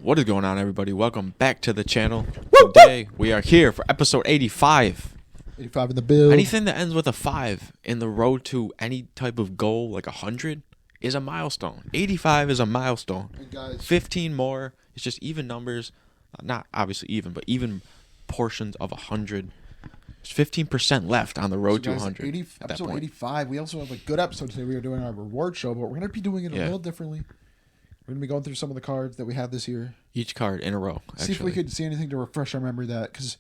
What is going on, everybody? Welcome back to the channel. Today, we are here for episode 85. 85 in the build. Anything that ends with a 5 in the road to any type of goal, like 100, is a milestone. 85 is a milestone. And guys, 15 more, it's just even numbers. Not obviously even, but even portions of 100. There's 15% left on the road to 100. Episode 85. We also have a good episode today. We are doing our reward show, but we're going to be doing it a little differently. We're going to be going through some of the cards that we have this year. Each card in a row, actually. See if we could see anything to refresh our memory that, because,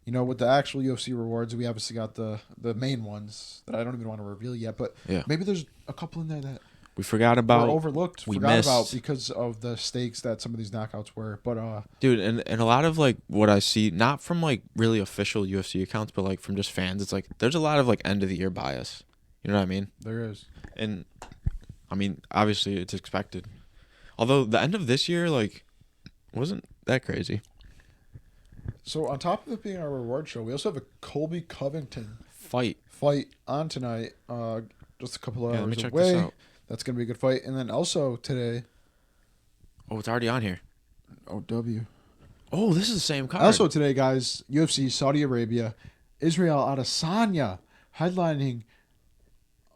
you know, with the actual UFC rewards, we obviously got the main ones that I don't even want to reveal yet, but maybe there's a couple in there that we forgot about, or overlooked, forgot about because of the stakes that some of these knockouts were. But dude, and a lot of like what I see, not from like really official UFC accounts, but like from just fans, it's like there's a lot of like end of the year bias. You know what I mean? There is. And I mean, obviously it's expected. Although the end of this year like wasn't that crazy. So on top of it being our reward show, we also have a Colby Covington fight on tonight. Just a couple of hours away. This out. That's going to be a good fight. And then also today. Oh, it's already on here. OW. Oh, this is the same card. Also today, guys, UFC Saudi Arabia, Israel Adesanya headlining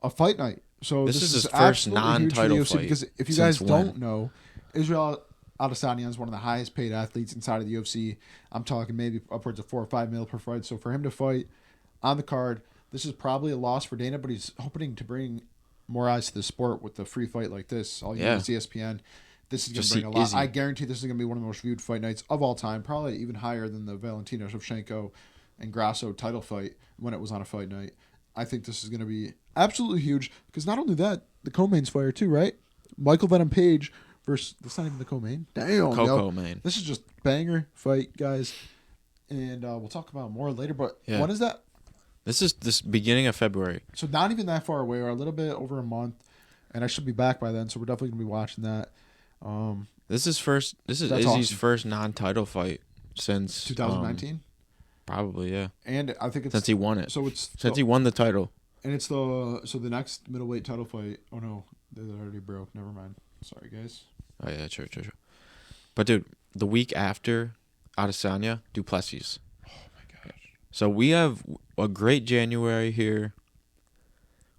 a fight night. So this is his first non-title fight. Because if you guys don't know, Israel Adesanya is one of the highest paid athletes inside of the UFC. I'm talking maybe upwards of $4 or $5 million per fight. So for him to fight on the card, this is probably a loss for Dana, but he's hoping to bring more eyes to the sport with the free fight like this. All you need is ESPN. This is going to bring a lot. Izzy. I guarantee this is going to be one of the most viewed fight nights of all time, probably even higher than the Valentina Shevchenko and Grasso title fight when it was on a fight night. I think this is going to be absolutely huge because not only that, the co-main's fire too, right? Michael Venom Page versus, that's not even the co-main. Damn, co-main. This is just banger fight, guys. And we'll talk about more later, but when is that? This is this beginning of February. So not even that far away. We're a little bit over a month, and I should be back by then, so we're definitely going to be watching that. This is Izzy's first non-title fight since 2019? Probably, yeah. And I think it's since he won it. So it's since he won the title. And it's the next middleweight title fight. Oh no, they already broke. Never mind. Sorry, guys. Oh yeah, true. But dude, the week after Adesanya, Duplessis. Oh my gosh. So we have a great January here.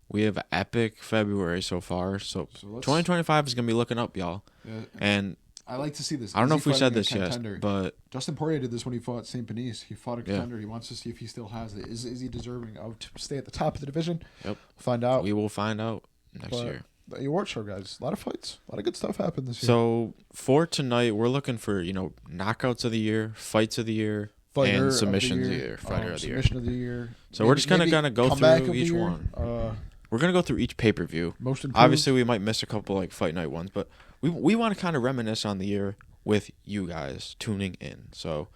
We have an epic February so far. So 2025 is gonna be looking up, y'all. Yeah, and I like to see this. I don't know if we said this yet, but Justin Poirier did this when he fought St. Penice. He fought a contender. He wants to see if he still has it. Is he deserving of to stay at the top of the division? Yep. We'll find out. We will find out next year. The award show, guys. A lot of fights. A lot of good stuff happened this year. So for tonight, we're looking for, knockouts of the year, fights of the year, and submissions of the year. Fighter of the year. Submission of the year. So we're just going to go through each one. We're going to go through each pay-per-view. Most improved. Obviously, we might miss a couple like fight night ones, but we want to kind of reminisce on the year with you guys tuning in. So,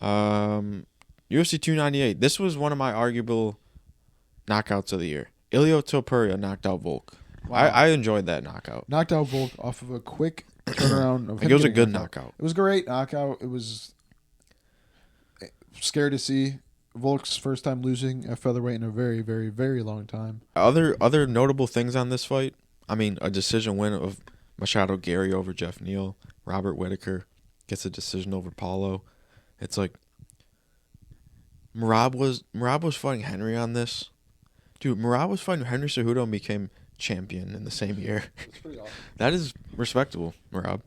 UFC 298. This was one of my arguable knockouts of the year. Ilio Topuria knocked out Volk. Wow. I enjoyed that knockout. Knocked out Volk off of a quick turnaround. It was a good knockout. It was a great knockout. It was scary to see. Volk's first time losing a featherweight in a very, very, very long time. Other notable things on this fight. I mean, a decision win of Machado Gary over Jeff Neal. Robert Whitaker gets a decision over Paulo. It's like Merab was fighting Henry on this. Dude, Merab was fighting Henry Cejudo and became champion in the same year. That's pretty awesome. That is respectable, Merab.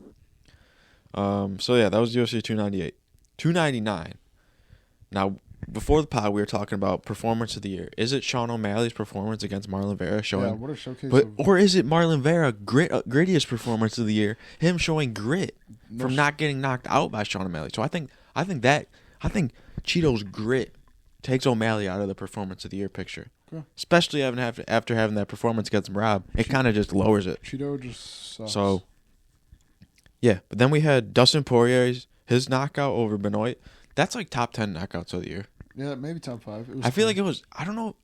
So yeah, that was UFC 298. 299. Now, before the pod, we were talking about performance of the year. Is it Sean O'Malley's performance against Marlon Vera showing? Yeah, what a showcase. Or is it Marlon Vera grittiest performance of the year? Him showing grit from not getting knocked out by Sean O'Malley. So I think Cheeto's grit takes O'Malley out of the performance of the year picture. Okay. Especially after having that performance against Merab, it kind of just lowers it. Cheeto just sucks. So yeah, but then we had Dustin Poirier's his knockout over Benoit. That's like top 10 knockouts of the year. Yeah, maybe top 5. I feel like it was, I don't know.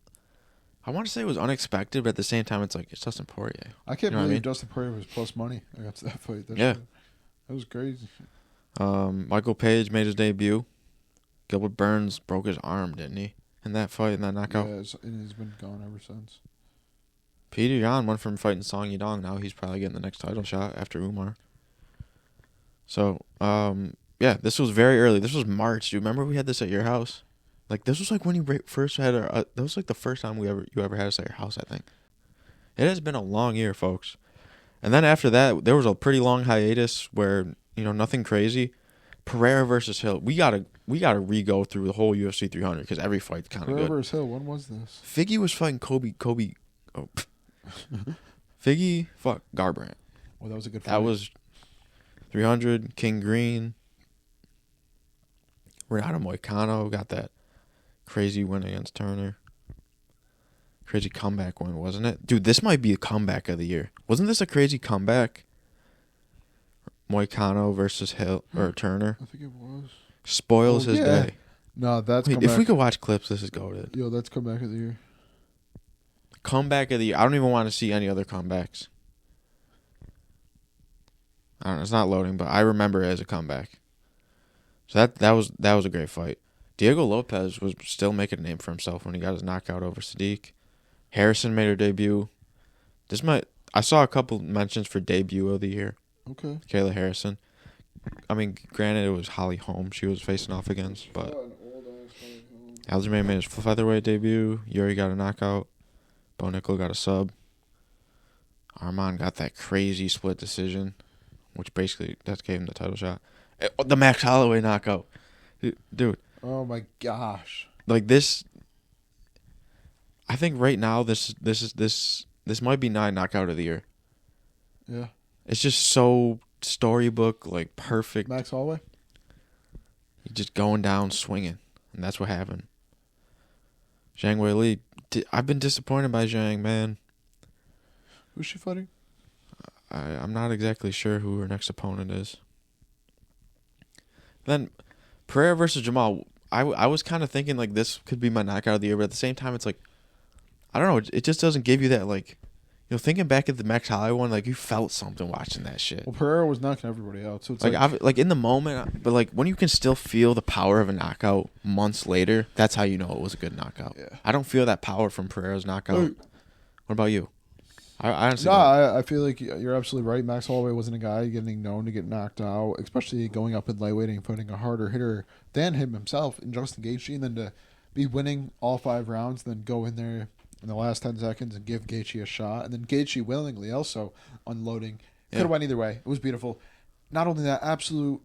I want to say it was unexpected, but at the same time, it's like, it's Dustin Poirier. I can't believe Dustin Poirier was plus money against that fight. That was crazy. Michael Page made his debut. Gilbert Burns broke his arm, didn't he? In that fight, in that knockout? Yeah, and he's been gone ever since. Peter Yan went from fighting Song Yadong. Now he's probably getting the next title shot after Umar. So, yeah, this was very early. This was March. Do you remember we had this at your house? Like, this was like when you first had that was like the first time you ever had us at your house, I think. It has been a long year, folks. And then after that, there was a pretty long hiatus where, nothing crazy. Pereira versus Hill. We gotta re-go through the whole UFC 300 because every fight's kind of good. Pereira versus Hill. When was this? Figgy was fighting Kobe. Oh, Figgy fought Garbrandt. Well, that was a good fight. That was 300. King Green. Renato Moicano got that crazy win against Turner. Crazy comeback win, wasn't it? Dude, this might be a comeback of the year. Wasn't this a crazy comeback? Moicano versus Hill or Turner. I think it was. Spoils his day. No, that's if we could watch clips, this is goated. Yo, that's comeback of the year. Comeback of the year. I don't even want to see any other comebacks. I don't know. It's not loading, but I remember it as a comeback. So that was a great fight. Diego Lopez was still making a name for himself when he got his knockout over Sadiq. Harrison made her debut. I saw a couple mentions for debut of the year. Okay. Kayla Harrison. I mean, granted, it was Holly Holm she was facing off against, but Aljamain made his featherweight debut. Yuri got a knockout. Bo Nickel got a sub. Arman got that crazy split decision, which basically that gave him the title shot. The Max Holloway knockout, dude. Oh my gosh! Like this, I think right now this might be knockout of the year. Yeah. It's just so storybook, like perfect. Max Holloway? He's just going down swinging, and that's what happened. Zhang Weili, I've been disappointed by Zhang, man. Who's she fighting? I'm not exactly sure who her next opponent is. Then Pereira versus Jamal, I was kind of thinking like this could be my knockout of the year, but at the same time it's like, I don't know, it just doesn't give you that like, thinking back at the Max Holloway one, like you felt something watching that shit. Well, Pereira was knocking everybody out, so it's like in the moment, but like when you can still feel the power of a knockout months later, that's how you know it was a good knockout. Yeah. I don't feel that power from Pereira's knockout. What about you? I honestly I feel like you're absolutely right. Max Holloway wasn't a guy getting known to get knocked out, especially going up in lightweight and putting a harder hitter than him himself in Justin Gaethje, and then to be winning all 5 rounds, then go in there in the last 10 seconds and give Gaethje a shot, and then Gaethje willingly also unloading. Could have went either way. It was beautiful. Not only that, absolute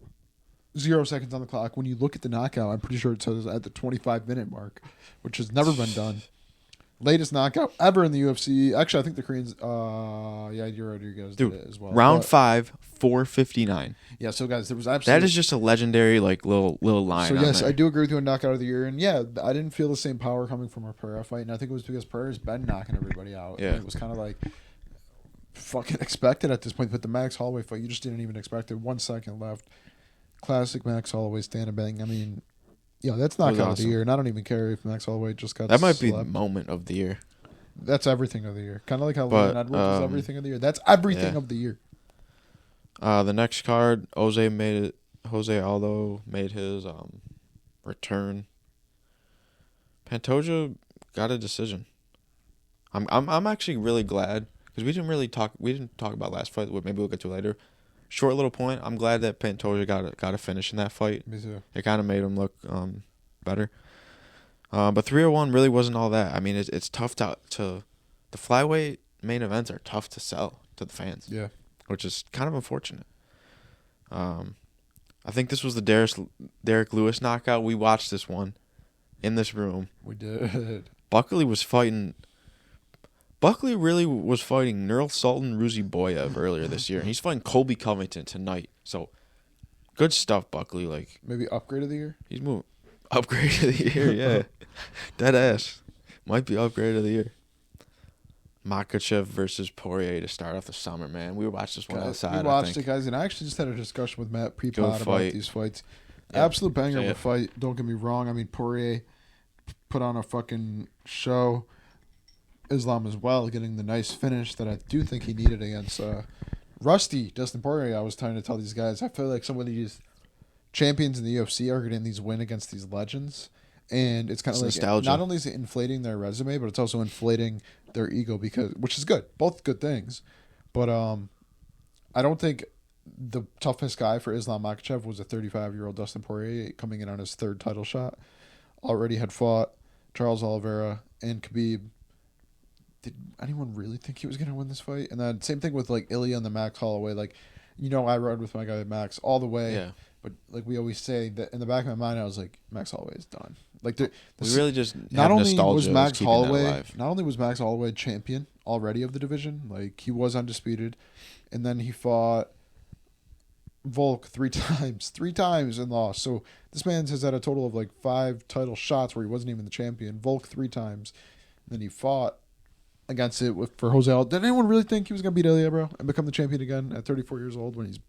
0 seconds on the clock. When you look at the knockout, I'm pretty sure it says at the 25-minute mark, which has never been done. Latest knockout ever in the UFC. Actually, I think the Koreans, Yuri Rodriguez did it as well. Round 5, 4:59. Yeah, so guys, there was absolutely... That is just a legendary like little line. So yes, I do agree with you on knockout of the year, and yeah, I didn't feel the same power coming from a Pereira fight, and I think it was because Pereira's been knocking everybody out. Yeah, and it was kind of like fucking expected at this point. But the Max Holloway fight, you just didn't even expect it. 1 second left. Classic Max Holloway stand and bang. I mean, yeah, that's knockout of the year, and I don't even care if Max Holloway just got. That might be the moment of the year. That's everything of the year. Kind of like how Leon Edwards is everything of the year. That's everything of the year. The next card, Jose Aldo made his return. Pantoja got a decision. I'm actually really glad because we didn't talk about last fight. Maybe we'll get to it later. Short little point. I'm glad that Pantoja got a finish in that fight. Me too. It kind of made him look better. But 301 really wasn't all that. I mean, it's tough to the flyweight main events are tough to sell to the fans. Yeah. Which is kind of unfortunate. I think this was the Derek Lewis knockout. We watched this one in this room. We did. Buckley really was fighting Nurul Sultan Ruziboyev earlier this year. He's fighting Colby Covington tonight. So, good stuff, Buckley. Like maybe upgrade of the year? He's moving. Upgrade of the year, yeah. Dead ass. Might be upgrade of the year. Makhachev versus Poirier to start off the summer, man. We watched this one outside. We watched it, guys, and I actually just had a discussion with Matt pre-pod about these fights. Yep. Absolute banger of a fight. Don't get me wrong. I mean, Poirier put on a fucking show. Islam as well, getting the nice finish that I do think he needed against Rusty Dustin Poirier. I was trying to tell these guys, I feel like some of these champions in the UFC are getting these wins against these legends. And it's kind of like nostalgia. Not only is it inflating their resume, but it's also inflating their ego which is good. Both good things. But I don't think the toughest guy for Islam Makhachev was a 35-year-old Dustin Poirier coming in on his third title shot. Already had fought Charles Oliveira and Khabib. Did anyone really think he was going to win this fight? And then same thing with like Ilya and the Max Holloway. Like, I rode with my guy Max all the way. Yeah. But like we always say, that in the back of my mind, I was like, Max Holloway is done. Like we really just not only was Max Holloway champion already of the division, like he was undisputed, and then he fought Volk three times and lost. So this man has had a total of like 5 title shots where he wasn't even the champion. Volk 3 times, and then he fought against it for Jose Aldo. Did anyone really think he was gonna beat Ilya, bro, and become the champion again at 34 years old when he's?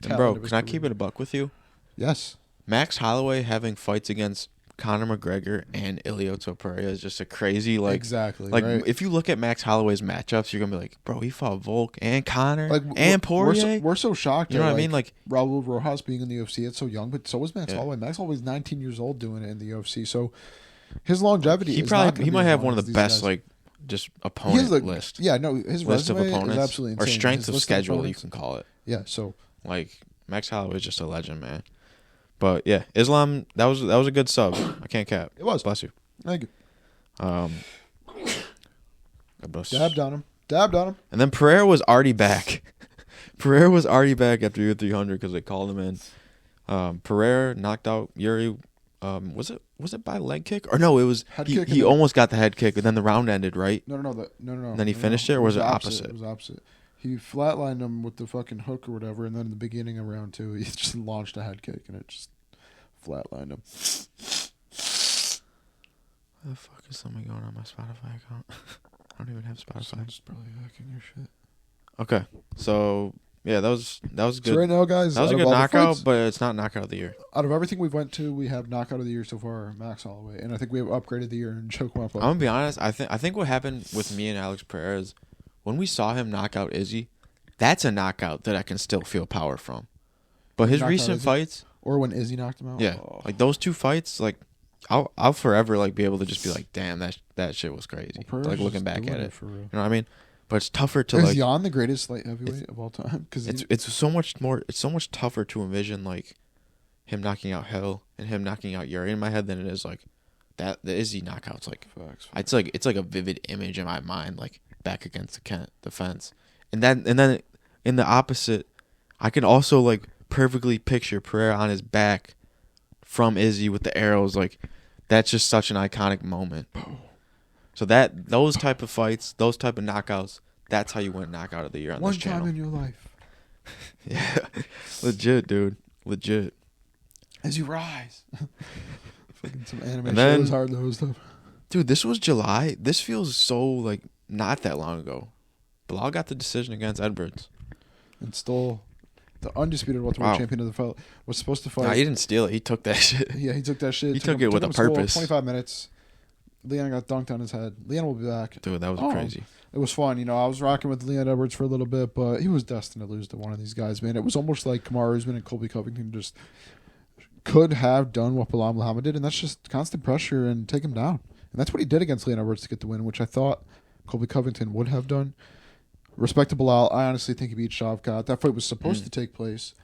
And bro, can I keep it a buck with you? Yes. Max Holloway having fights against Conor McGregor and Ilya Pereira is just a crazy exactly right? If you look at Max Holloway's matchups, you're gonna be like, bro, he fought Volk and Conor and Poirier. We're so shocked. You know what I mean? Like Raul Rojas being in the UFC, it's so young, but so was Max Holloway. Max Holloway's 19 years old doing it in the UFC, so his longevity. He might have one of the best just opponent list. Yeah, no, his list of opponents is absolutely insane. Or strength of schedule, you can call it. Yeah, so like Max Holloway is just a legend, man. But yeah, Islam, that was a good sub. I can't cap. It was. Bless you. Thank you. Dabbed on him. And then Pereira was already back. Pereira was already back after year 300 because they called him in. Pereira knocked out Yuri. Was it by leg kick? Or no, it was he almost got the head kick, but then the round ended, right? No. And then he finished it, or was it opposite? It was opposite. He flatlined him with the fucking hook or whatever, and then in the beginning of round 2, he just launched a head kick, and it just flatlined him. Why the fuck is something going on my Spotify account? I don't even have Spotify. Someone's probably hacking your shit. Okay, so yeah, that was good. So right now, guys, that was a good knockout, but it's not knockout of the year. Out of everything we've went to, we have knockout of the year so far, Max Holloway, and I think we have upgraded the year in Chokemout. I'm gonna be honest. I think what happened with me and Alex Pereira is when we saw him knock out Izzy, that's a knockout that I can still feel power from. But his recent fights, or when Izzy knocked him out, yeah, like those 2 fights, like I'll forever like be able to just be like, damn, that shit was crazy. Like looking back at it, for real. You know what I mean? But it's tougher to Is Jan the greatest light heavyweight of all time? Because it's so much more. It's so much tougher to envision like him knocking out Hill and him knocking out Yuri in my head than it is like that the Izzy knockouts. Like facts. It's like a vivid image in my mind, like back against the fence, and then in the opposite, I can also like perfectly picture Pereira on his back from Izzy with the arrows. Like that's just such an iconic moment. So those type of fights, those type of knockouts, that's how you win knockout of the year on this channel. One time in your life. Yeah. Legit, dude. Legit. As you rise. Fucking some anime shows, hard though stuff. Dude, this was July. This feels so like not that long ago. Bilal got the decision against Edwards. And stole the undisputed welterweight champion of the fight. Was supposed to fight. Nah, he didn't steal it. He took that shit. Yeah, he took that shit. He took it with a purpose. 25 minutes. Leon got dunked on his head. Leon will be back. Dude, that was crazy. It was fun. I was rocking with Leon Edwards for a little bit, but he was destined to lose to one of these guys, man. It was almost like Kamaru Usman and Colby Covington just could have done what Bilal Muhammad did, and that's just constant pressure and take him down. And that's what he did against Leon Edwards to get the win, which I thought Colby Covington would have done. Respect to Bilal. I honestly think he beat Shavkat. That fight was supposed to take place.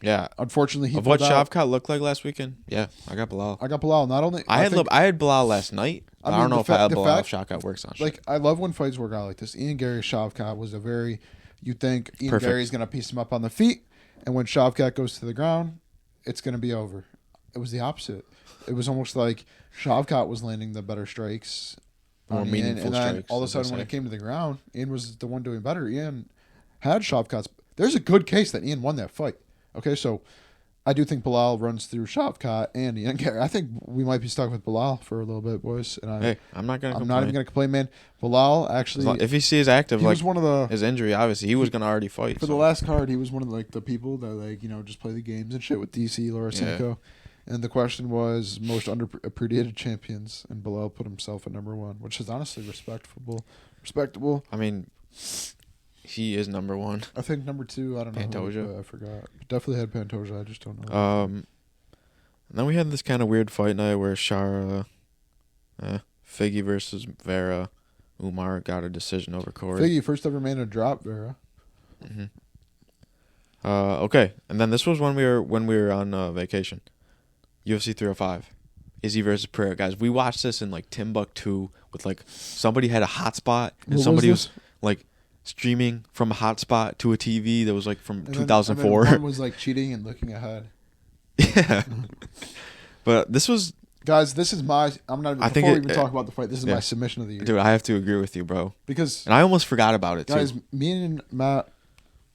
Yeah. Unfortunately, of what Shavkat looked like last weekend? Yeah, I got Bilal. Not only I had Bilal last night. I don't know if I had Bilal if Shavkat works on shit. Like, I love when fights work out like this. Ian Gary Shavkat was a very, you think Ian Gary's going to piece him up on the feet, and when Shavkat goes to the ground, it's going to be over. It was the opposite. It was almost like Shavkat was landing the better strikes. More meaningful and then strikes. All of a sudden, when it came to the ground, Ian was the one doing better. Ian had Shavkat's. There's a good case that Ian won that fight. Okay, so I do think Bilal runs through Shavkat and Ian Gary. I think we might be stuck with Bilal for a little bit, boys. And I'm not gonna. I'm not even gonna complain, man. Bilal actually, if he stays active, was one of his injury. Obviously, he was gonna already fight for the last card. He was one of the people that just play the games and shit with DC Lorosenko. Yeah. And the question was most underappreciated champions, and Bilal put himself at number 1, which is honestly respectable. I mean, he is number 1. I think number 2, I don't know. Pantoja. I forgot. Definitely had Pantoja. I just don't know. And then we had this kind of weird fight night where Shara, Figgy versus Vera. Umar got a decision over Corey. Figgy, first ever man to drop Vera. Mm-hmm. Okay, and then this was when we were on vacation. UFC 305, Izzy versus Pereira. Guys, we watched this in like Timbuktu with like somebody had a hotspot and somebody was like streaming from a hotspot to a TV that was like from 2004. And one was like cheating and looking ahead. Yeah, but this was. Guys, this is my. I'm not. Before we even talk about the fight, this is my submission of the year. Dude, I have to agree with you, bro. Because and I almost forgot about it, guys, too. Me and Matt,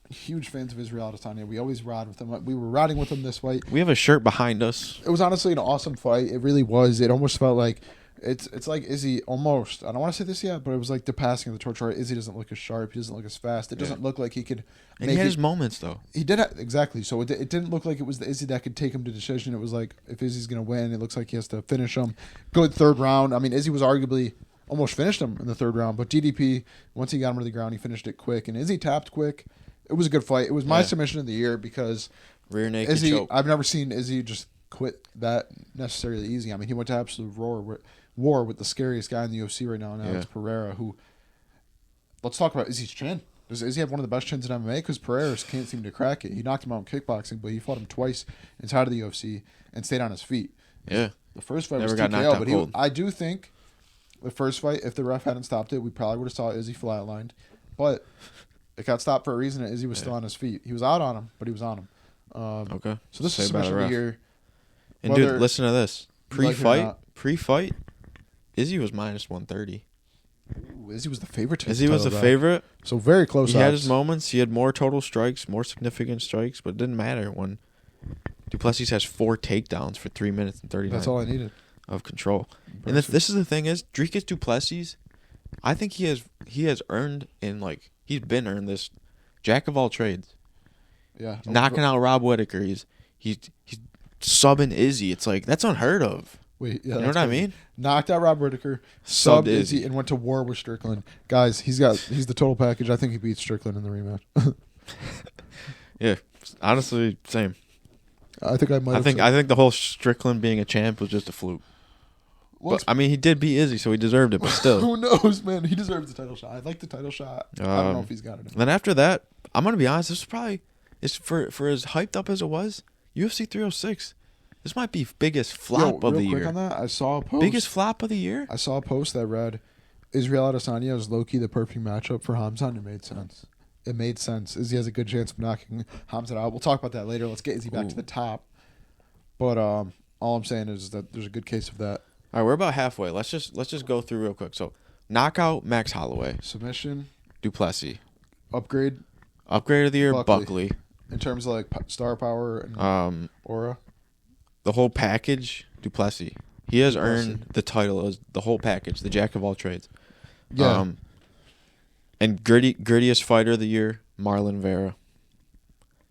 huge fans of Israel Adesanya. We always ride with him. We were riding with him this fight. We have a shirt behind us. It was honestly an awesome fight. It really was. It almost felt like it's like Izzy almost. I don't want to say this yet, but it was like the passing of the torch. Izzy doesn't look as sharp. He doesn't look as fast. It doesn't look like he could. And he had his moments though. He did exactly. So it didn't look like it was the Izzy that could take him to decision. It was like if Izzy's gonna win, it looks like he has to finish him. Good third round. I mean, Izzy was arguably almost finished him in the third round, but DDP once he got him to the ground, he finished it quick, and Izzy tapped quick. It was a good fight. It was my submission of the year because rear naked Izzy. choke. I've never seen Izzy just quit that necessarily easy. I mean, he went to absolute war with the scariest guy in the UFC right now, Alex Pereira. Who, let's talk about Izzy's chin. Does Izzy have one of the best chins in MMA? Because Pereira can't seem to crack it. He knocked him out in kickboxing, but he fought him twice inside of the UFC and stayed on his feet. Yeah, the first fight never was got TKO, knocked out but cold. I do think the first fight, if the ref hadn't stopped it, we probably would have saw Izzy flatlined, but. It got stopped for a reason, and Izzy was still on his feet. He was out on him, but he was on him. Okay. So this is submission of the year. And dude, listen to this. Pre-fight, Izzy was minus 130. Ooh, Izzy was the favorite. Izzy was the favorite. So very close. He had his moments. He had more total strikes, more significant strikes, but it didn't matter when Duplessis has 4 takedowns for 3 minutes and 39. That's all I needed. Of control. And this is the thing is, Dricus Duplessis, I think he has earned he's been earned this jack of all trades. Yeah. Knocking out Rob Whittaker. He's subbing Izzy. It's like that's unheard of. Wait, you know what I mean? Knocked out Rob Whittaker, subbed Izzy, and went to war with Strickland. Guys, he's the total package. I think he beats Strickland in the rematch. Yeah, honestly, same. I think I think the whole Strickland being a champ was just a fluke. Well, but, I mean, he did beat Izzy, so he deserved it, but still. Who knows, man? He deserves the title shot. I like the title shot. I don't know if he's got it. Then after that, I'm going to be honest, this was probably, for as hyped up as it was, UFC 306. This might be biggest flop of the year. Quick on that, I saw a post. Biggest flop of the year? I saw a post that read, Israel Adesanya is low-key the perfect matchup for Hamzat, and it made sense. It made sense. Izzy has a good chance of knocking Hamzat out. We'll talk about that later. Let's get Izzy back to the top. But all I'm saying is that there's a good case of that. All right, we're about halfway. Let's just go through real quick. So, knockout Max Holloway. Submission Duplessis. Upgrade of the year Buckley. In terms of like star power and aura. The whole package Duplessis. He has earned the title as the whole package, the jack of all trades. Yeah. And grittiest fighter of the year Marlon Vera.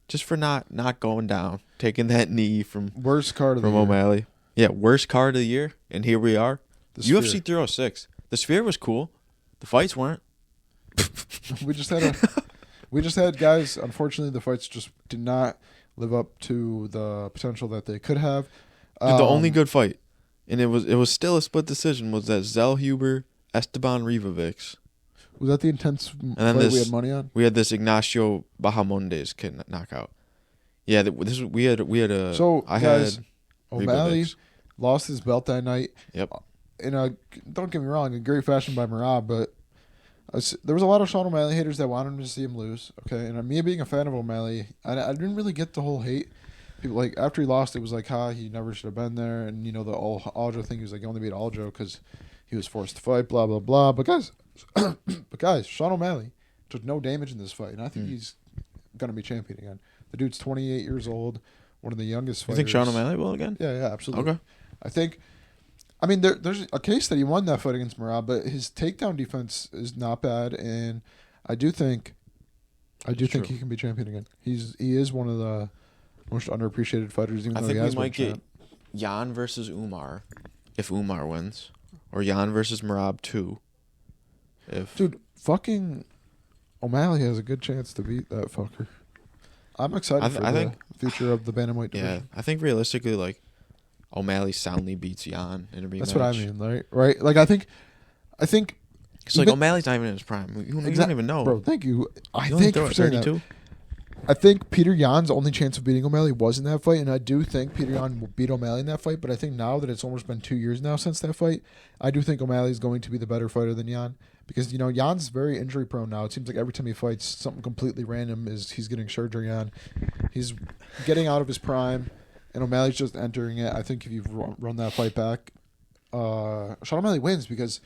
Just for not going down, taking that knee from worst card of the year. O'Malley. Yeah, worst card of the year, and here we are. UFC 306. The Sphere was cool. The fights weren't. We just had guys. Unfortunately, the fights just did not live up to the potential that they could have. The only good fight, and it was still a split decision, was that Zellhuber Esteban Rivovics. Was that the intense fight we had money on? We had this Ignacio Bahamondes kid knockout. Yeah, we had a. So I guys, had O'Malley Rivovics. Lost his belt that night. Yep. Don't get me wrong, in great fashion by Merab, but there was a lot of Sean O'Malley haters that wanted to see him lose. Okay, and me being a fan of O'Malley, I didn't really get the whole hate. People like after he lost, it was like, he never should have been there, and the Aljo thing. He was like, he only beat Aljo because he was forced to fight. Blah blah blah. But guys, Sean O'Malley took no damage in this fight, and I think he's gonna be champion again. The dude's 28 years old, one of the youngest fighters. You think Sean O'Malley will again? Yeah, absolutely. Okay. I mean, there's a case that he won that fight against Merab, but his takedown defense is not bad, and I do think he can be champion again. He is one of the most underappreciated fighters. Even though he has we might get Jan versus Umar if Umar wins, or Jan versus Merab 2. Dude, fucking O'Malley has a good chance to beat that fucker. I'm excited for the future of the bantamweight division. Yeah, I think realistically, like, O'Malley soundly beats Jan in a rematch. That's what I mean, right? Like, I think. It's like O'Malley's not even in his prime. You don't even know, bro. Thank you. I think for saying that. I think Peter Yan's only chance of beating O'Malley was in that fight, and I do think Peter Yan will beat O'Malley in that fight. But I think now that it's almost been 2 years now since that fight, I do think O'Malley is going to be the better fighter than Yan, because Yan's very injury prone now. It seems like every time he fights, something completely random is he's getting surgery on. He's getting out of his prime, and O'Malley's just entering it. I think if you run that fight back, Sean O'Malley wins, because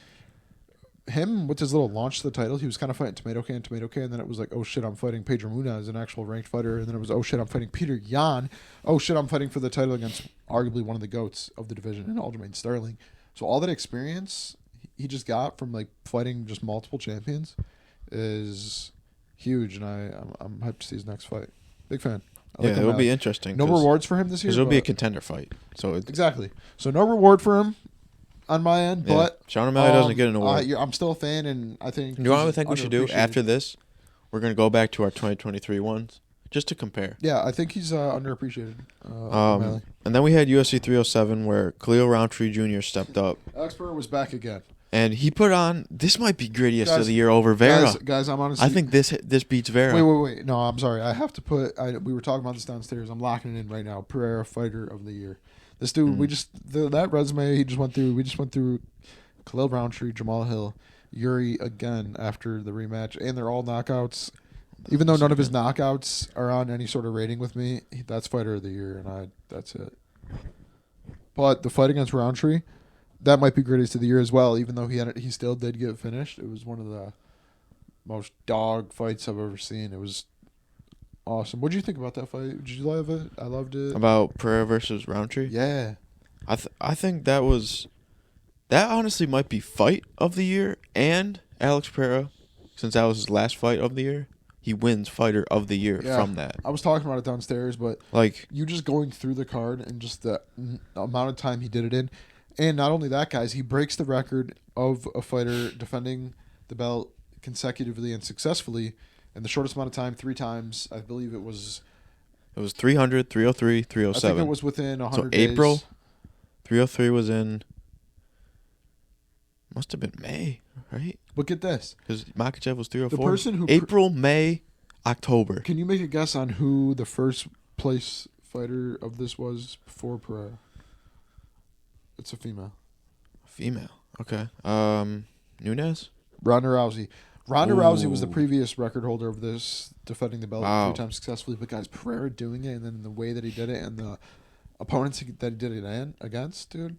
him with his little launch to the title, he was kind of fighting tomato can, and then it was like, oh shit, I'm fighting Pedro Munhoz, an actual ranked fighter, and then it was, oh shit, I'm fighting Peter Yan, oh shit, I'm fighting for the title against arguably one of the GOATs of the division, in Aljamain Sterling. So all that experience he just got from like fighting just multiple champions is huge, and I'm hyped to see his next fight. Big fan. It'll be interesting. No rewards for him this year. Because it'll be a contender fight. So exactly. So no reward for him on my end, but Sean O'Malley doesn't get an award. I'm still a fan, and I think. You know what I think we should do after this? We're gonna go back to our 2023 ones just to compare. Yeah, I think he's underappreciated. O'Malley. And then we had UFC 307 where Khalil Roundtree Jr. stepped up. Alex Pereira was back again. And he put on, this might be grittiest of the year over Vera. Guys, I'm honestly. I think this beats Vera. Wait. No, I'm sorry. I have to put. We were talking about this downstairs. I'm locking it in right now. Pereira, fighter of the year. This dude, that resume he just went through. We just went through Khalil Roundtree, Jamal Hill, Yuri again after the rematch, and they're all knockouts. Even though none of his knockouts are on any sort of rating with me, that's fighter of the year, and that's it. But the fight against Roundtree, that might be greatest of the year as well. Even though he still did get finished. It was one of the most dog fights I've ever seen. It was awesome. What did you think about that fight? Did you love it? I loved it. About Pereira versus Roundtree? Yeah. I think that honestly might be fight of the year, and Alex Pereira, since that was his last fight of the year, he wins fighter of the year from that. I was talking about it downstairs, but like you just going through the card and just the amount of time he did it in. And not only that, guys, he breaks the record of a fighter defending the belt consecutively and successfully in the shortest amount of time, 3 times. I believe it was 300, 303, 307. I think it was within 100 days. So April, 303 was in, must have been May, right? But get this. Because Makhachev was 304. The person who April, May, October. Can you make a guess on who the first place fighter of this was before Pereira? It's a female. Okay. Nunes? Ronda Rousey. Ronda Rousey was the previous record holder of this, defending the belt 3 times successfully. But guys, Pereira doing it, and then the way that he did it, and the opponents that he did it against, dude.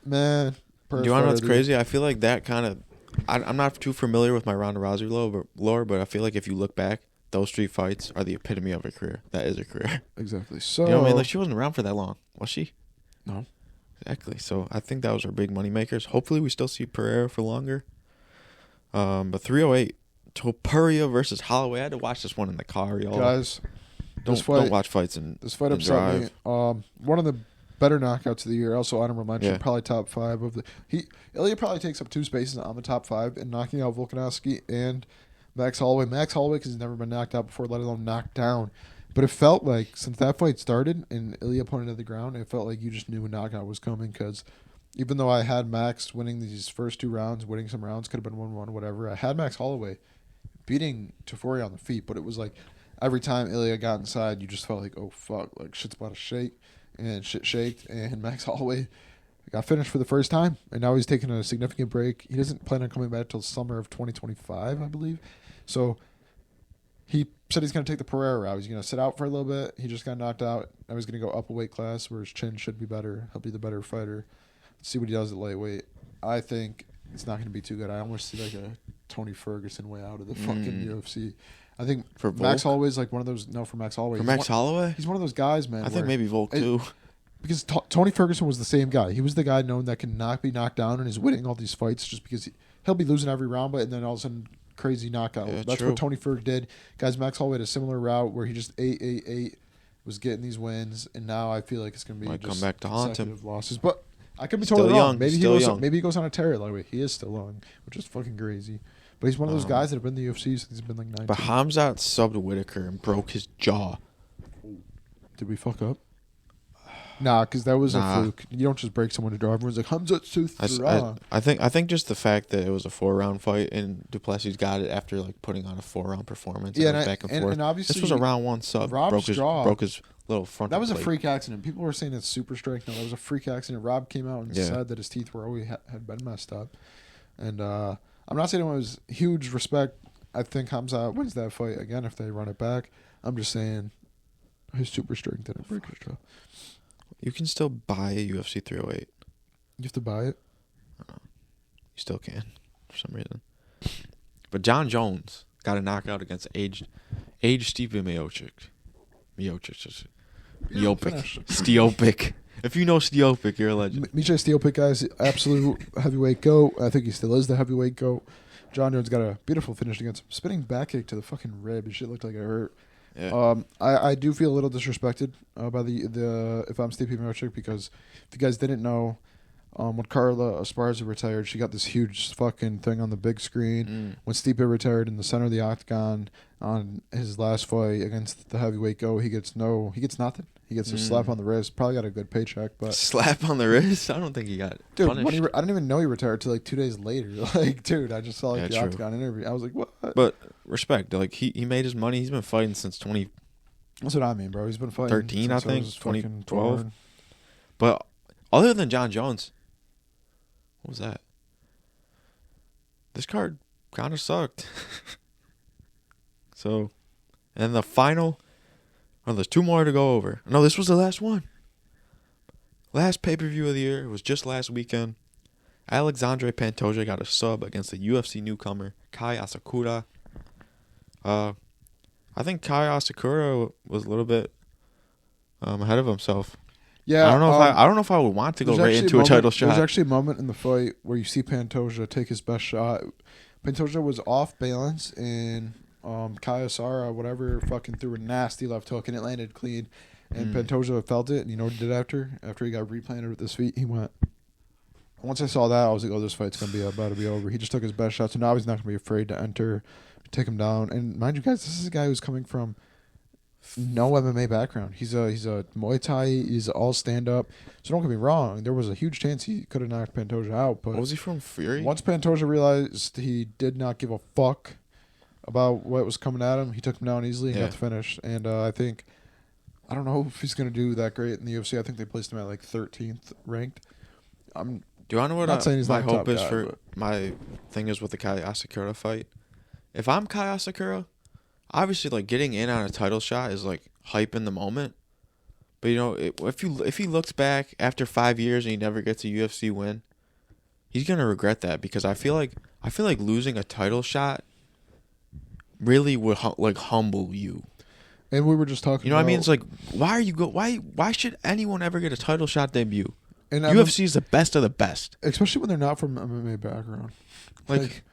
Man. Do you want to know what's crazy? I feel like that kind of... I'm not too familiar with my Ronda Rousey lore, but I feel like if you look back, those 3 fights are the epitome of her career. That is her career. Exactly. So, you know what I mean? Like, she wasn't around for that long, was she? No. Exactly. So I think that was our big money makers. Hopefully we still see Pereira for longer. But 308, Topuria versus Holloway. I had to watch this one in the car, y'all. Guys, don't watch fights in this fight upset me. One of the better knockouts of the year. Also honorable mention, probably top 5 of the. Ilya probably takes up 2 spaces on the top 5 in knocking out Volkanovski and Max Holloway. Max Holloway, because he's never been knocked out before, let alone knocked down. But it felt like, since that fight started and Ilya put it to the ground, it felt like you just knew a knockout was coming, because even though I had Max winning these first 2 rounds, winning some rounds, could have been 1-1, whatever, I had Max Holloway beating Topuria on the feet, but it was like every time Ilya got inside, you just felt like, oh, fuck, like shit's about to shake, and shit shaked, and Max Holloway got finished for the first time, and now he's taking a significant break. He doesn't plan on coming back till summer of 2025, I believe. So he said he's going to take the Pereira route. He's going to sit out for a little bit. He just got knocked out. Now he's going to go up a weight class where his chin should be better. He'll be the better fighter. Let's see what he does at lightweight. I think it's not going to be too good. I almost see like a Tony Ferguson way out of the fucking UFC. I think for Max Holloway's like one of those. No, for Max Holloway. For Max Holloway? He's one of those guys, man. I think maybe Volk too. Because Tony Ferguson was the same guy. He was the guy known that can not be knocked down and is winning all these fights just because he'll be losing every round, but and then all of a sudden crazy knockout. Yeah, that's true. What Tony Ferg did. Guys, Max Holloway had a similar route where he just ate, was getting these wins, and now I feel like it's going to be might just come back to haunt him. Losses. But I could be totally wrong. Maybe he goes on a tear lightweight. He is still young, which is fucking crazy. But he's one of those guys that have been in the UFC since he's been like 19. But Hamzat subbed Whitaker and broke his jaw. Did we fuck up? Nah, because that was a fluke. You don't just break someone to draw. Everyone's like, Hamzat's too strong. I think just the fact that it was a 4-round fight and Duplessis got it after like putting on a 4-round performance. Yeah, and back and forth. And obviously, this was a round 1 sub. Rob's broke his little front. That was a freak accident. People were saying it's super strength. No, that was a freak accident. Rob came out and said that his teeth were always had been messed up. And I'm not saying it was huge respect. I think Hamzat wins that fight again if they run it back. I'm just saying his super strength didn't break his jaw. You can still buy a UFC 308. You have to buy it? You still can, for some reason. But John Jones got a knockout against aged Stipe Miocic. Stiopic. If you know Stiopic, you're a legend. Miocic Stiopic, guys, absolute heavyweight GOAT. I think he still is the heavyweight GOAT. John Jones got a beautiful finish against him. Spinning back kick to the fucking rib. His shit looked like it hurt. Yeah. I do feel a little disrespected by the if I'm Stipe Miocic, because if you guys didn't know, when Carla Esparza retired, she got this huge fucking thing on the big screen. When Stipe retired in the center of the octagon on his last fight against the heavyweight GOAT, he gets nothing. He gets a slap on the wrist. Probably got a good paycheck, but slap on the wrist? I don't think he got punished. I didn't even know he retired till like 2 days later. Like, dude, I just saw the octagon interview. I was like, what? But respect, like he made his money. He's been fighting since 20. That's what I mean, bro. He's been fighting 13, I think, 2012. But other than John Jones, what was that? This card kind of sucked. So, and the final. Oh, there's 2 more to go over. No, this was the last one. Last pay-per-view of the year. It was just last weekend. Alexandre Pantoja got a sub against the UFC newcomer Kai Asakura. I think Kai Asakura was a little bit ahead of himself. Yeah, I don't know if I would want to go right into a title shot. There's actually a moment in the fight where you see Pantoja take his best shot. Pantoja was off balance and Kai Asara, whatever, fucking threw a nasty left hook and it landed clean. And Pantoja felt it, and you know what he did after? After he got replanted with his feet, he went. Once I saw that, I was like, oh, this fight's going to be about to be over. He just took his best shot, so now he's not going to be afraid to enter, take him down. And mind you guys, this is a guy who's coming from no MMA background. He's a Muay Thai, he's all stand-up. So don't get me wrong, there was a huge chance he could have knocked Pantoja out. But was he from Fury? Once Pantoja realized he did not give a fuck about what was coming at him, he took him down easily and got the finish. And I don't know if he's going to do that great in the UFC. I think they placed him at like 13th ranked. Do you want to know what my hope is for my thing is with the Kai Asakura fight? If I'm Kai Asakura, obviously like getting in on a title shot is like hype in the moment. But you know, if he looks back after 5 years and he never gets a UFC win, he's gonna regret that, because I feel like losing a title shot really would humble you. And we were just talking. You know what I mean? It's like, why should anyone ever get a title shot debut? And UFC is the best of the best, especially when they're not from MMA background. Like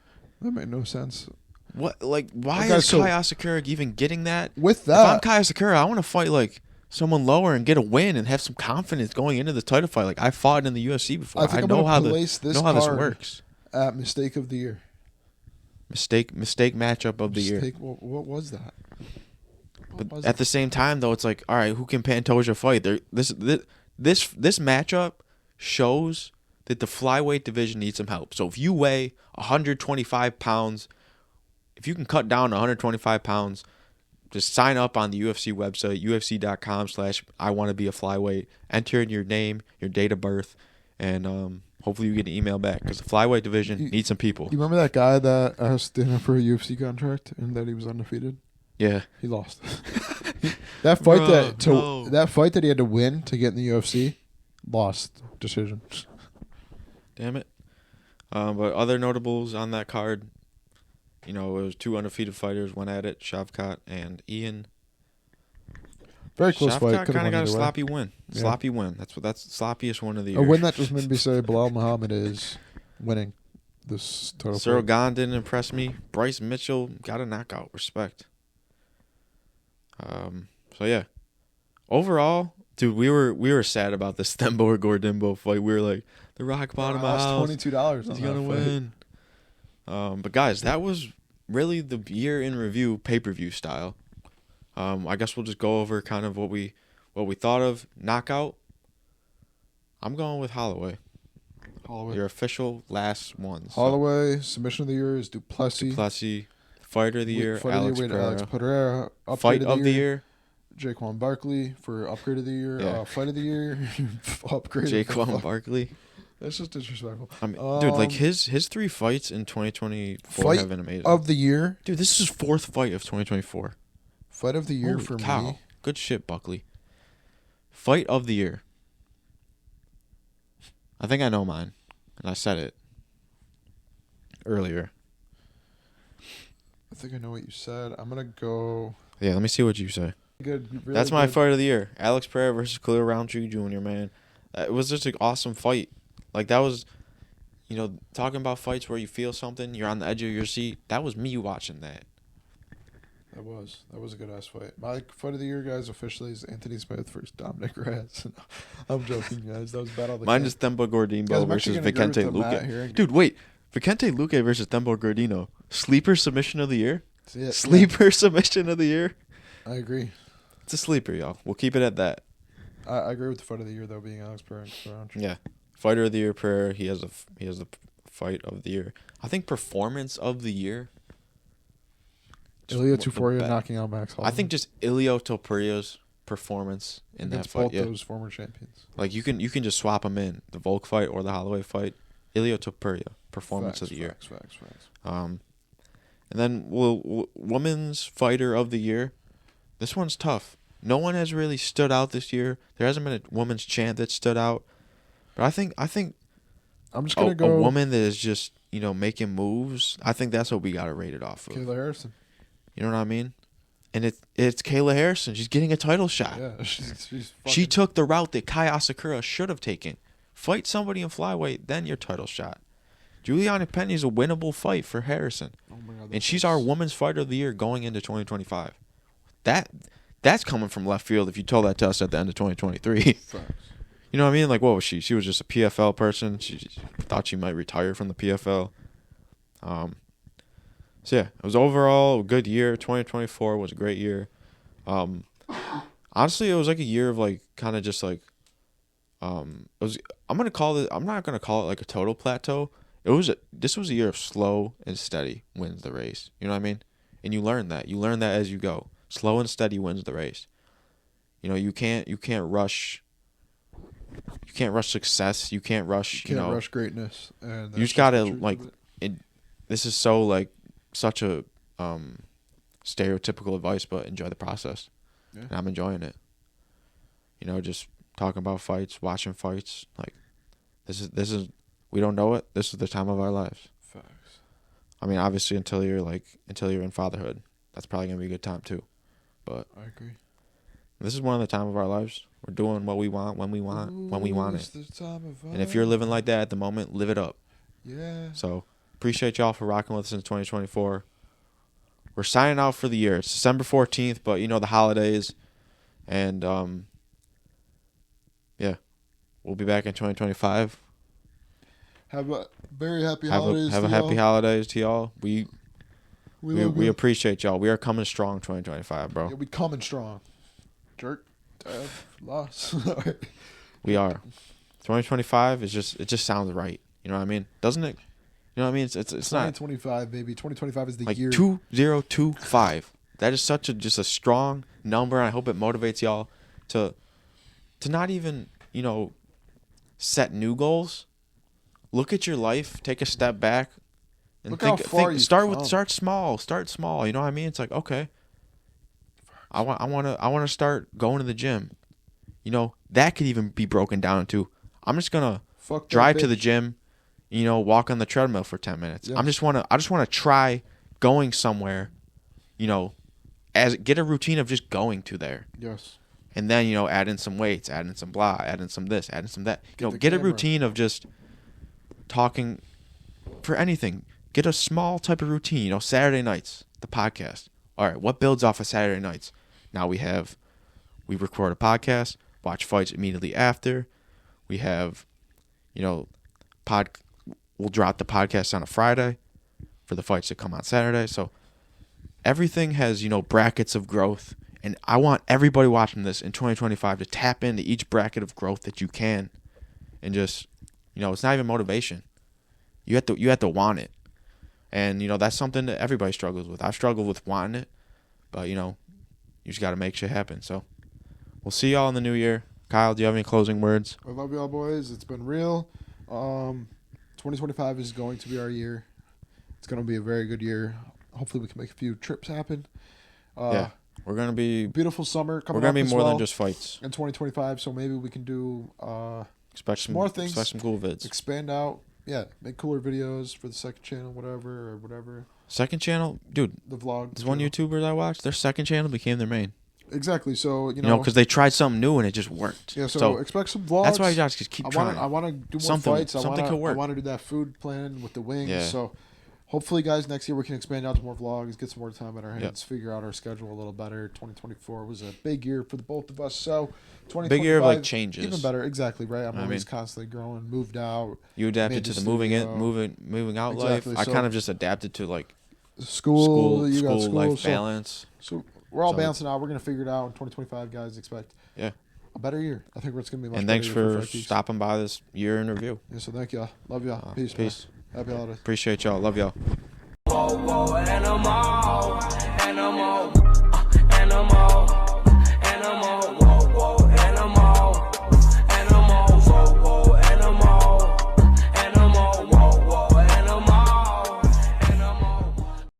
that made no sense. What? Like, why is Kai Asakura even getting that? With that, if I'm Kai Asakura, I want to fight like someone lower and get a win and have some confidence going into the title fight. Like I fought in the UFC before. I know how this works. At mistake of the year. Mistake matchup of the year. What was that? But at the same time, though, it's like, all right, who can Pantoja fight? This matchup shows that the flyweight division needs some help. So if you weigh 125 pounds, if you can cut down to 125 pounds, just sign up on the UFC website, ufc.com/I-wanna-be-a-flyweight. Enter in your name, your date of birth, and hopefully you get an email back, because the flyweight division needs some people. You remember that guy that asked him for a UFC contract and that he was undefeated? Yeah, he lost. That fight that fight that he had to win to get in the UFC, lost decision. Damn it. But other notables on that card, you know, it was 2 undefeated fighters went at it, Shavkat and Ian. Very close fight. Shavkat kind of got a sloppy win. Yeah. Sloppy win. That's the sloppiest one of the year. A win that just made me say Bilal Muhammad is winning this title. Cyril Gahn didn't impress me. Bryce Mitchell got a knockout. Respect. So yeah, overall, dude, we were sad about this Thembo Gordimbo fight. We were like, the rock bottom of house. $22. He's gonna win. But guys, that was really the year in review, pay-per-view style. I guess we'll just go over kind of what we thought of. Knockout. I'm going with Holloway. Your official last one. Holloway. Submission of the year is Duplessis. Fighter of the year, Alex Pereira. Fight of the year. Jaquan Barkley for upgrade of the year. Yeah. Fight of the year. Upgrade. Jaquan Barkley. That's just disrespectful. I mean, dude, like his 3 fights in 2024 have been amazing. Of the year, dude, this is his 4th fight of 2024. Fight of the year. Holy for cow. Me. Good shit, Buckley. Fight of the year. I think I know mine, and I said it earlier. I think I know what you said. I'm gonna go. Yeah, let me see what you say. Good. Really That's my fight of the year. Alex Pereira versus Khalil Roundtree Jr., man. It was just an awesome fight. Like, that was, talking about fights where you feel something, you're on the edge of your seat. That was me watching that. That was a good ass fight. My fight of the year, guys, officially is Anthony Smith versus Dominic Reyes. I'm joking, guys. That was battle. Mine is Themba Gordimbo versus Vicente Luque. Dude, wait. Vicente Luque versus Themba Gordimbo. Sleeper submission of the year? Sleeper submission of the year? I agree. It's a sleeper, y'all. We'll keep it at that. I agree with the fight of the year, though, being Alex Pereira. Yeah. Fighter of the year, Pereira. He has the fight of the year. I think performance of the year. Ilia Topuria knocking out Max Holloway. I think just Ilia Topuria's performance in that fight. Both those former champions. Like, you can just swap them in, the Volk fight or the Holloway fight. Ilia Topuria, performance of the year. Facts. And then women's fighter of the year. This one's tough. No one has really stood out this year. There hasn't been a women's champ that stood out. But I think I'm just gonna go a woman that is just making moves. I think that's what we got to rate it off of. Kayla Harrison. You know what I mean? And it's Kayla Harrison. She's getting a title shot. Yeah, she's she took the route that Kai Asakura should have taken. Fight somebody in flyweight, then your title shot. Juliana Pena is a winnable fight for Harrison. Oh my God, and she's our women's fighter of the year going into 2025. That's coming from left field if you told that to us at the end of 2023. Facts. You know what I mean? Like, what was she? She was just a PFL person. She thought she might retire from the PFL. So, yeah, it was overall a good year. 2024 was a great year. Honestly, it was like a year of, like, kind of just, like, I'm not going to call it, like, a total plateau. This was a year of slow and steady wins the race. You know what I mean? And you learn that. You learn that as you go. Slow and steady wins the race. You can't rush. You can't rush success. You can't rush. You can't rush greatness. And you just gotta like. This is so like such a stereotypical advice, but enjoy the process. Yeah. And I'm enjoying it. Just talking about fights, watching fights. Like this is we don't know it. This is the time of our lives. Facts. I mean, obviously, until you're in fatherhood, that's probably gonna be a good time too. But I agree. This is one of the time of our lives. We're doing what we want when we want it. The time of and if you're living like that at the moment, live it up. Yeah. So appreciate y'all for rocking with us in 2024. We're signing out for the year. It's December 14th, but the holidays, and yeah, we'll be back in 2025. Have a very happy holidays. Have a happy holidays to y'all. We appreciate y'all. We are coming strong 2025, bro. Yeah, we coming strong. Jerk. Loss. We are. 2025 it just sounds right. You know what I mean? Doesn't it? You know what I mean? It's not 2025, baby. 2025 is the like year. 2025. That is just a strong number, and I hope it motivates y'all to not even, set new goals. Look at your life, take a step back, and start small. Start small. You know what I mean? It's like, okay, I want to start going to the gym. That could even be broken down into, I'm just gonna drive to the gym, walk on the treadmill for 10 minutes. Yes. I just want to try going somewhere, get a routine of just going to there. Yes. And then, add in some weights, add in some blah, add in some this, add in some that. Get a routine of just talking for anything. Get a small type of routine. Saturday nights, the podcast. All right, what builds off of Saturday nights? Now we record a podcast, watch fights immediately after. We have, we'll drop the podcast on a Friday for the fights that come on Saturday. So everything has, brackets of growth. And I want everybody watching this in 2025 to tap into each bracket of growth that you can and just, it's not even motivation. You have to want it. And, that's something that everybody struggles with. I've struggled with wanting it, but, you just got to make shit happen. So we'll see y'all in the new year. Kyle, do you have any closing words? I love y'all, boys. It's been real. 2025 is going to be our year. It's going to be a very good year. Hopefully we can make a few trips happen. Yeah. We're going to be... Beautiful summer coming up. We're going to be more than just fights. In 2025, so maybe we can do expect some more things. Expect some cool vids. Expand out. Yeah, make cooler videos for the second channel, whatever. Second channel? Dude. The vlog. There's one YouTuber that I watched. Their second channel became their main. Exactly. So, because they tried something new and it just worked. Yeah, so expect some vlogs. That's why you guys just keep trying. I want to do more something, fights. Something could work. I want to do that food plan with the wings. Yeah. So hopefully, guys, next year we can expand out to more vlogs, get some more time on our hands, figure out our schedule a little better. 2024 was a big year for the both of us. So 2025, big year of like changes. Even better. Exactly, right? I'm always constantly growing, moved out. You adapted to the moving out exactly. life. I kind of just adapted to like school life balance. So we're all balancing out. We're going to figure it out in 2025, guys. Expect a better year. I think it's going to be much and better. And thanks for stopping by this year in review. Yeah, so thank y'all. Love y'all. Peace. Peace. Man. Happy holidays. Appreciate y'all. Love y'all.